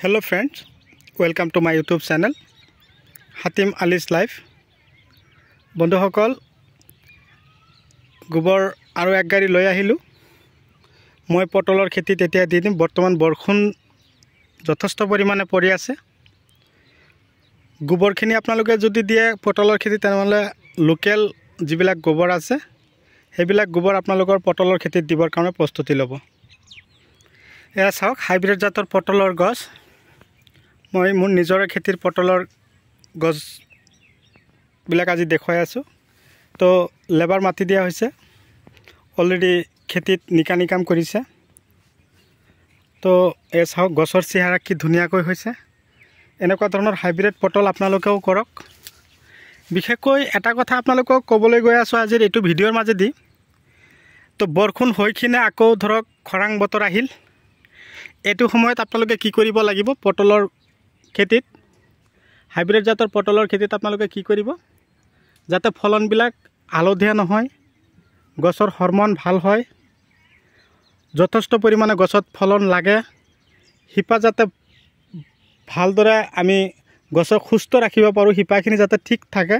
Hello friends, welcome to my YouTube channel Hatim Ali's Life. বন্ধুসকল গোবৰ আৰু এক গাড়ী লৈ আহিলোঁ। মই পটলৰ খেতিত এতিয়া দি দিম। বৰ্তমান বৰষুণ যথেষ্ট পৰিমাণে পৰি আছে। গোবৰখিনি আপোনালোকে যদি দিয়ে পটলৰ খেতি তেনেহ'লে লোকেল যিবিলাক গোবৰ আছে সেইবিলাক গোবৰ আপোনালোকৰ পটলৰ খেতিত দিবৰ কাৰণে প্ৰস্তুতি ল'ব। এয়া চাওক হাইব্ৰিড জাতৰ পটলৰ গছ। মই মোৰ নিজৰে খেতিৰ পটলৰ গছবিলাক আজি দেখুৱাই আছোঁ। তো লেবাৰ মাতি দিয়া হৈছে, অলৰেডি খেতিত নিকানি কাম কৰিছে। তো এই চাওক গছৰ চেহেৰা কি ধুনীয়াকৈ হৈছে। এনেকুৱা ধৰণৰ হাইব্ৰিড পটল আপোনালোকেও কৰক। বিশেষকৈ এটা কথা আপোনালোকক ক'বলৈ গৈ আছোঁ আজিৰ এইটো ভিডিঅ'ৰ মাজেদি। তো বৰষুণ হৈ কিনে আকৌ ধৰক খৰাং বতৰ আহিল। এইটো সময়ত আপোনালোকে কি কৰিব লাগিব? পটলৰ খেতিত হাইব্ৰিড জাতৰ পটলৰ খেতিত আপোনালোকে কি কৰিব? যাতে ফলনবিলাক হালধীয়া নহয়, গছৰ হৰমন ভাল হয়, যথেষ্ট পৰিমাণে গছত ফলন লাগে, শিপা যাতে ভালদৰে আমি গছক সুস্থ ৰাখিব পাৰোঁ, শিপাখিনি যাতে ঠিক থাকে,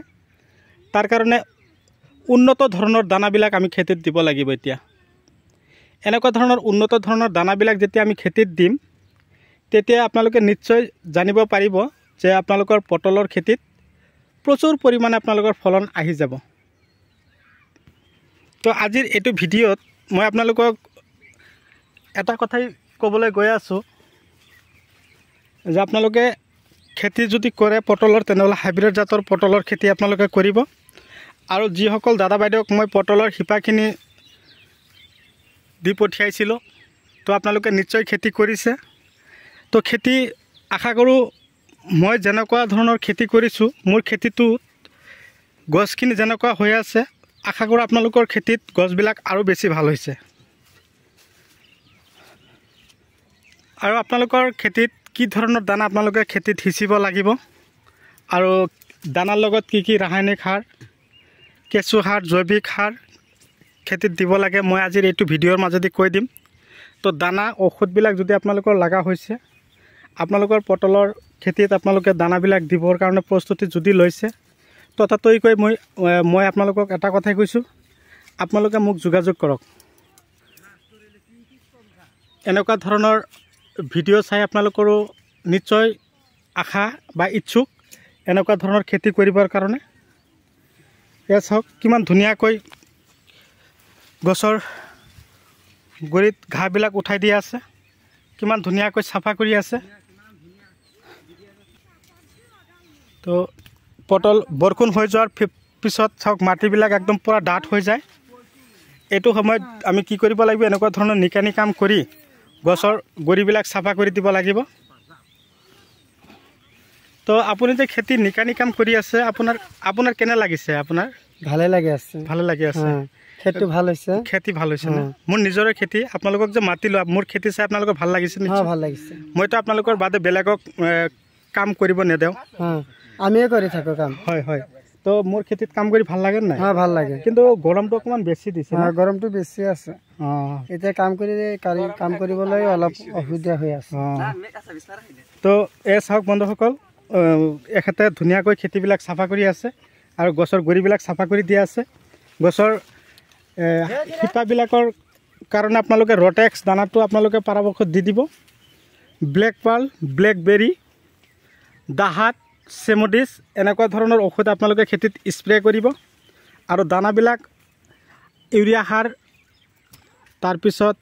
তাৰ কাৰণে উন্নত ধৰণৰ দানাবিলাক আমি খেতিত দিব লাগিব। এতিয়া এনেকুৱা ধৰণৰ উন্নত ধৰণৰ দানাবিলাক যেতিয়া আমি খেতিত দিম তেতিয়া আপোনালোকে নিশ্চয় জানিব পাৰিব যে আপোনালোকৰ পটলৰ খেতিত প্ৰচুৰ পৰিমাণে আপোনালোকৰ ফলন আহি যাব। তো আজিৰ এইটো ভিডিঅ'ত মই আপোনালোকক এটা কথাই ক'বলৈ গৈ আছোঁ যে আপোনালোকে খেতি যদি কৰে পটলৰ তেনেহ'লে হাইব্ৰিড জাতৰ পটলৰ খেতি আপোনালোকে কৰিব। আৰু যিসকল দাদা বাইদেউক মই পটলৰ শিপাখিনি দি পঠিয়াইছিলোঁ তো আপোনালোকে নিশ্চয় খেতি কৰিছে। তো খেতি আশা কৰোঁ মই যেনেকুৱা ধৰণৰ খেতি কৰিছোঁ মোৰ খেতিটোত গছখিনি যেনেকুৱা হৈ আছে আশা কৰোঁ আপোনালোকৰ খেতিত গছবিলাক আৰু বেছি ভাল হৈছে। আৰু আপোনালোকৰ খেতিত কি ধৰণৰ দানা আপোনালোকে খেতিত সিঁচিব লাগিব আৰু দানাৰ লগত কি কি ৰাসায়নিক সাৰ, কেঁচু সাৰ, জৈৱিক সাৰ খেতিত দিব লাগে মই আজিৰ এইটো ভিডিঅ'ৰ মাজেদি কৈ দিম। তো দানা ঔষধবিলাক যদি আপোনালোকৰ লগা হৈছে, আপোনালোকৰ পটলৰ খেতিত আপোনালোকে দানাবিলাক দিবৰ কাৰণে প্ৰস্তুতি যদি লৈছে, তথাপিকৈ মই আপোনালোকক এটা কথাই কৈছোঁ, আপোনালোকে মোক যোগাযোগ কৰক। এনেকুৱা ধৰণৰ ভিডিঅ' চাই আপোনালোকৰো নিশ্চয় আশা বা ইচ্ছুক এনেকুৱা ধৰণৰ খেতি কৰিবৰ কাৰণে। এয়া চাওক কিমান ধুনীয়াকৈ গছৰ গুৰিত ঘাঁহবিলাক উঠাই দিয়া আছে, কিমান ধুনীয়াকৈ চাফা কৰি আছে। তো পটল বৰষুণ হৈ যোৱাৰ পিছত চাওক মাটিবিলাক একদম পূৰা ডাঠ হৈ যায়। এইটো সময়ত আমি কি কৰিব লাগিব? এনেকুৱা ধৰণৰ নিকানি কাম কৰি গছৰ গুৰিবিলাক চাফা কৰি দিব লাগিব। তো আপুনি যে খেতি নিকানি কাম কৰি আছে আপোনাৰ কেনে লাগিছে? আপোনাৰ ভালে লাগি আছে, ভালে লাগি আছে। খেতি ভাল হৈছে, খেতি ভাল হৈছে না? মোৰ নিজৰে খেতি, আপোনালোকক যে মাতিলোঁ মোৰ খেতি চাই আপোনালোকৰ ভাল লাগিছে নিশ্চয়? ভাল লাগিছে। মইতো আপোনালোকৰ বাদে বেলেগক কাম কৰিব নেদেওঁ, আমিয়ে কৰি থাকোঁ কাম। হয় হয়। তো মোৰ খেতিত কাম কৰি ভাল লাগে নাই? ভাল লাগে, কিন্তু গৰমটো অকণমান বেছি দিছে। গৰমটো বেছি আছে। এতিয়া কাম কৰিবলৈ অলপ অসুবিধা হৈ আছে। তো এই চাওক বন্ধুসকল, এখেতে ধুনীয়াকৈ খেতিবিলাক চাফা কৰি আছে আৰু গছৰ গুৰিবিলাক চাফা কৰি দিয়া আছে। গছৰ শিপাবিলাকৰ কাৰণে আপোনালোকে ৰটেক্স দানাটো আপোনালোকে পৰাপক্ষত দি দিব। ব্লেক পাৰ্ল, ব্লেকবেৰী, দাহাত, চেমডিছ এনেকুৱা ধৰণৰ ঔষধ আপোনালোকে খেতিত স্প্ৰে কৰিব। আৰু দানাবিলাক ইউৰিয়া সাৰ, তাৰপিছত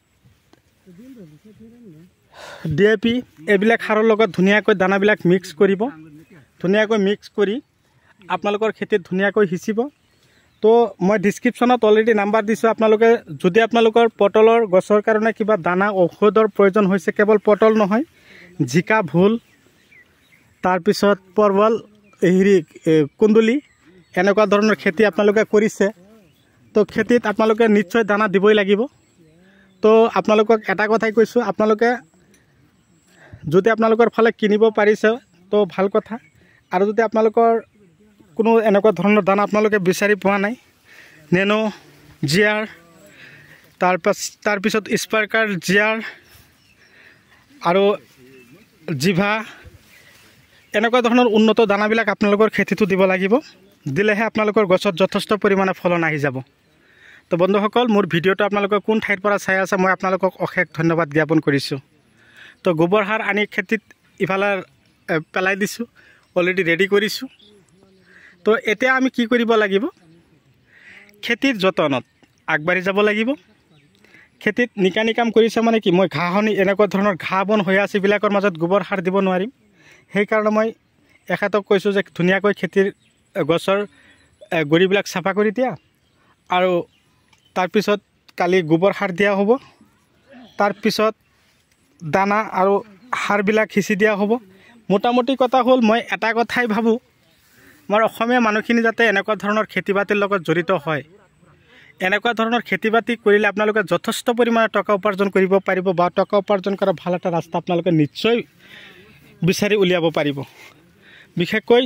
DAP এইবিলাক সাৰৰ লগত ধুনীয়াকৈ দানাবিলাক মিক্স কৰিব। ধুনীয়াকৈ মিক্স কৰি আপোনালোকৰ খেতিত ধুনীয়াকৈ সিঁচিব। তো মই ডিছক্ৰিপশ্যনত অলৰেডি নাম্বাৰ দিছোঁ। আপোনালোকে যদি আপোনালোকৰ পটলৰ গছৰ কাৰণে কিবা দানা ঔষধৰ প্ৰয়োজন হৈছে, কেৱল পটল নহয়, জিকা, ভোল, তাৰপিছত পৰৱল, কুন্দুলি এনেকুৱা ধৰণৰ খেতি আপোনালোকে কৰিছে, তো খেতিত আপোনালোকে নিশ্চয় দানা দিবই লাগিব। তো আপোনালোকক এটা কথাই কৈছোঁ, আপোনালোকে যদি আপোনালোকৰ ফালে কিনিব পাৰিছে তো ভাল কথা। আৰু যদি আপোনালোকৰ কোনো এনেকুৱা ধৰণৰ দানা আপোনালোকে বিচাৰি পোৱা নাই, নেনো জিআৰ, তাৰপিছত স্পাৰ্কাৰ জিআৰ আৰু জিভা এনেকুৱা ধৰণৰ উন্নত দানাবিলাক আপোনালোকৰ খেতিটো দিব লাগিব। দিলেহে আপোনালোকৰ গছত যথেষ্ট পৰিমাণে ফলন আহি যাব। তো বন্ধুসকল, মোৰ ভিডিঅ'টো আপোনালোকে কোন ঠাইৰ পৰা চাই আছে মই আপোনালোকক অশেষ ধন্যবাদ জ্ঞাপন কৰিছোঁ। তো গোবৰ সাৰ আনি খেতিত ইফালে পেলাই দিছোঁ, অলৰেডি ৰেডি কৰিছোঁ। তো এতিয়া আমি কি কৰিব লাগিব, খেতিৰ যতনত আগবাঢ়ি যাব লাগিব। খেতিত নিকানি কাম কৰিছে মানে কি, মই ঘাঁহনি এনেকুৱা ধৰণৰ ঘাঁহ বন হৈ আছে এইবিলাকৰ মাজত গোবৰ সাৰ দিব নোৱাৰিম। সেইকাৰণে মই এখেতক কৈছোঁ যে ধুনীয়াকৈ খেতিৰ গছৰ গুৰিবিলাক চাফা কৰি দিয়া, আৰু তাৰপিছত কালি গোবৰ সাৰ দিয়া হ'ব। তাৰপিছত দানা আৰু সাৰবিলাক সিঁচি দিয়া হ'ব। মোটামুটি কথা হ'ল, মই এটা কথাই ভাবোঁ, আমাৰ অসমীয়া মানুহখিনি যাতে এনেকুৱা ধৰণৰ খেতি বাতিৰ লগত জড়িত হয়। এনেকুৱা ধৰণৰ খেতি বাতি কৰিলে আপোনালোকে যথেষ্ট পৰিমাণে টকা উপাৰ্জন কৰিব পাৰিব, বা টকা উপাৰ্জন কৰা ভাল এটা ৰাস্তা আপোনালোকে নিশ্চয় বিচাৰি উলিয়াব পাৰিব। বিশেষকৈ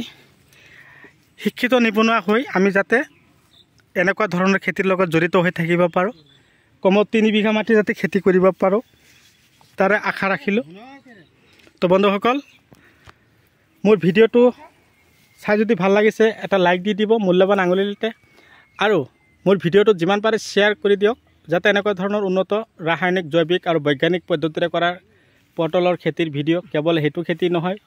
শিক্ষিত নিবনুৱা হৈ আমি যাতে এনেকুৱা ধৰণৰ খেতিৰ লগত জড়িত হৈ থাকিব পাৰোঁ। কমেও 3 বিঘা মাটি যাতে খেতি কৰিব পাৰোঁ, তাৰে আশা ৰাখিলোঁ। তো বন্ধুসকল, মোৰ ভিডিঅ'টো চাই যদি ভাল লাগিছে এটা লাইক দি দিব মূল্যৱান আঙুলিতে, আৰু মোৰ ভিডিঅ'টো যিমান পাৰে শ্বেয়াৰ কৰি দিয়ক, যাতে এনেকুৱা ধৰণৰ উন্নত ৰাসায়নিক, জৈৱিক আৰু বৈজ্ঞানিক পদ্ধতিৰে কৰা পটলৰ খেতিৰ ভিডিঅ' কেৱল সেইটো খেতি নহয়,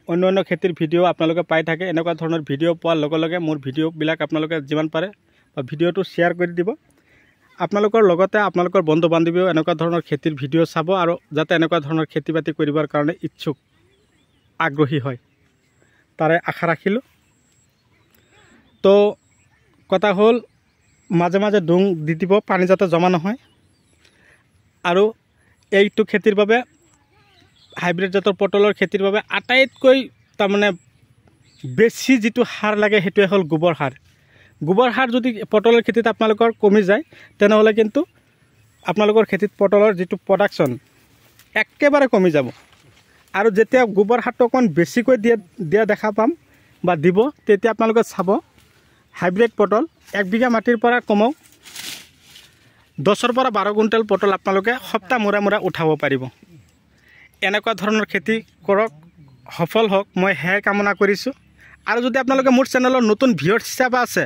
অন্য খেতিৰ ভিডিঅ' আপোনালোকে পাই থাকে। এনেকুৱা ধৰণৰ ভিডিঅ' পোৱাৰ লগে লগে মোৰ ভিডিঅ'বিলাক আপোনালোকে যিমান পাৰে বা ভিডিঅ'টো শ্বেয়াৰ কৰি দিব। আপোনালোকৰ লগতে আপোনালোকৰ বন্ধু বান্ধৱীও এনেকুৱা ধৰণৰ খেতিৰ ভিডিঅ' চাব, আৰু যাতে এনেকুৱা ধৰণৰ খেতি বাতি কৰিবৰ কাৰণে ইচ্ছুক, আগ্ৰহী হয়, তাৰে আশা ৰাখিলোঁ। তো কথা হ'ল, মাজে মাজে ডুং দি দিব, পানী যাতে জমা নহয়। আৰু এইটো খেতিৰ বাবে, হাইব্ৰিড জাতৰ পটলৰ খেতিৰ বাবে আটাইতকৈ তাৰমানে বেছি যিটো সাৰ লাগে সেইটোৱে হ'ল গোবৰ সাৰ। গোবৰ সাৰ যদি পটলৰ খেতিত আপোনালোকৰ কমি যায়, তেনেহ'লে কিন্তু আপোনালোকৰ খেতিত পটলৰ যিটো প্ৰডাকশ্যন একেবাৰে কমি যাব। আৰু যেতিয়া গোবৰ সাৰটো অকণমান বেছিকৈ দিয়া দেখা পাম বা দিব, তেতিয়া আপোনালোকে চাব হাইব্ৰিড পটল 1 বিঘা মাটিৰ পৰা কমেও 10ৰ পৰা 12 কুইণ্টেল পটল আপোনালোকে সপ্তাহ মূৰে উঠাব পাৰিব। এনেকুৱা ধৰণৰ খেতি কৰক, সফল হওক, মই সেয়াই কামনা কৰিছোঁ। আৰু যদি আপোনালোকে মোৰ চেনেলৰ নতুন ভিউৱাৰ্ছ হিচাপে আছে,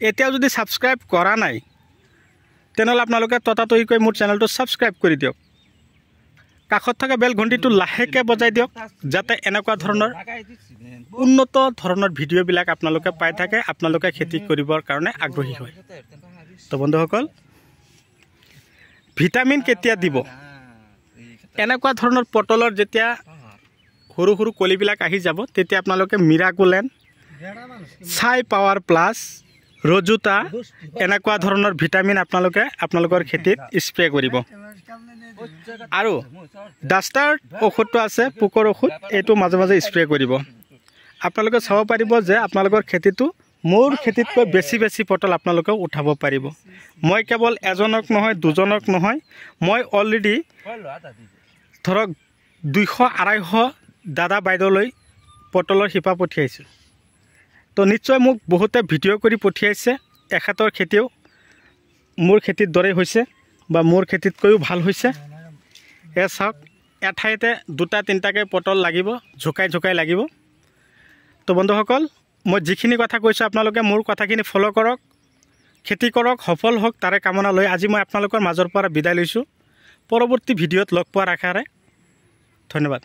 এতিয়াও যদি ছাবস্ক্ৰাইব কৰা নাই, তেনেহ'লে আপোনালোকে ততাতৈয়াকৈ মোৰ চেনেলটো ছাবস্ক্ৰাইব কৰি দিয়ক। কাষত থকা বেল ঘণ্টিটো লাহেকৈ বজাই দিয়ক, যাতে এনেকুৱা ধৰণৰ উন্নত ধৰণৰ ভিডিঅ'বিলাক আপোনালোকে পাই থাকে, আপোনালোকে খেতি কৰিবৰ কাৰণে আগ্ৰহী হয়। তো বন্ধুসকল, ভিটামিন কেতিয়া দিব, এনেকুৱা ধৰণৰ পটলৰ যেতিয়া সৰু সৰু কলিবিলাক আহি যাব, তেতিয়া আপোনালোকে মিৰাকুলেন, ছাই পাৱাৰ প্লাছ, ৰজুতা এনেকুৱা ধৰণৰ ভিটামিন আপোনালোকে আপোনালোকৰ খেতিত স্প্ৰে কৰিব। আৰু ডাষ্টাৰ ঔষধটো আছে, পোকৰ ঔষধ, এইটো মাজে মাজে স্প্ৰে কৰিব। আপোনালোকে চাব পাৰিব যে আপোনালোকৰ খেতিটো মোৰ খেতিতকৈ বেছি পটল আপোনালোকে উঠাব পাৰিব। মই কেৱল এজনক নহয়, দুজনক নহয়, মই অলৰেডি ধৰক 200-250 দাদা বাইদেউলৈ পটলৰ শিপা পঠিয়াইছোঁ। তো নিশ্চয় মোক বহুতে ভিডিঅ' কৰি পঠিয়াইছে, এখেতৰ খেতিও মোৰ খেতিৰ দৰেই হৈছে বা মোৰ খেতিতকৈও ভাল হৈছে। এয়া চাওক, এঠাইতে 2-3টাকৈ পটল লাগিব, ঝুকাই লাগিব। তো বন্ধুসকল, মই যিখিনি কথা কৈছোঁ আপোনালোকে মোৰ কথাখিনি ফ'ল' কৰক, খেতি কৰক, সফল হওক, তাৰে কামনা লৈ আজি মই আপোনালোকৰ মাজৰ পৰা বিদায় লৈছোঁ। পৰৱৰ্তী ভিডিঅ'ত লগ পোৱাৰ আশাৰে ধন্যবাদ।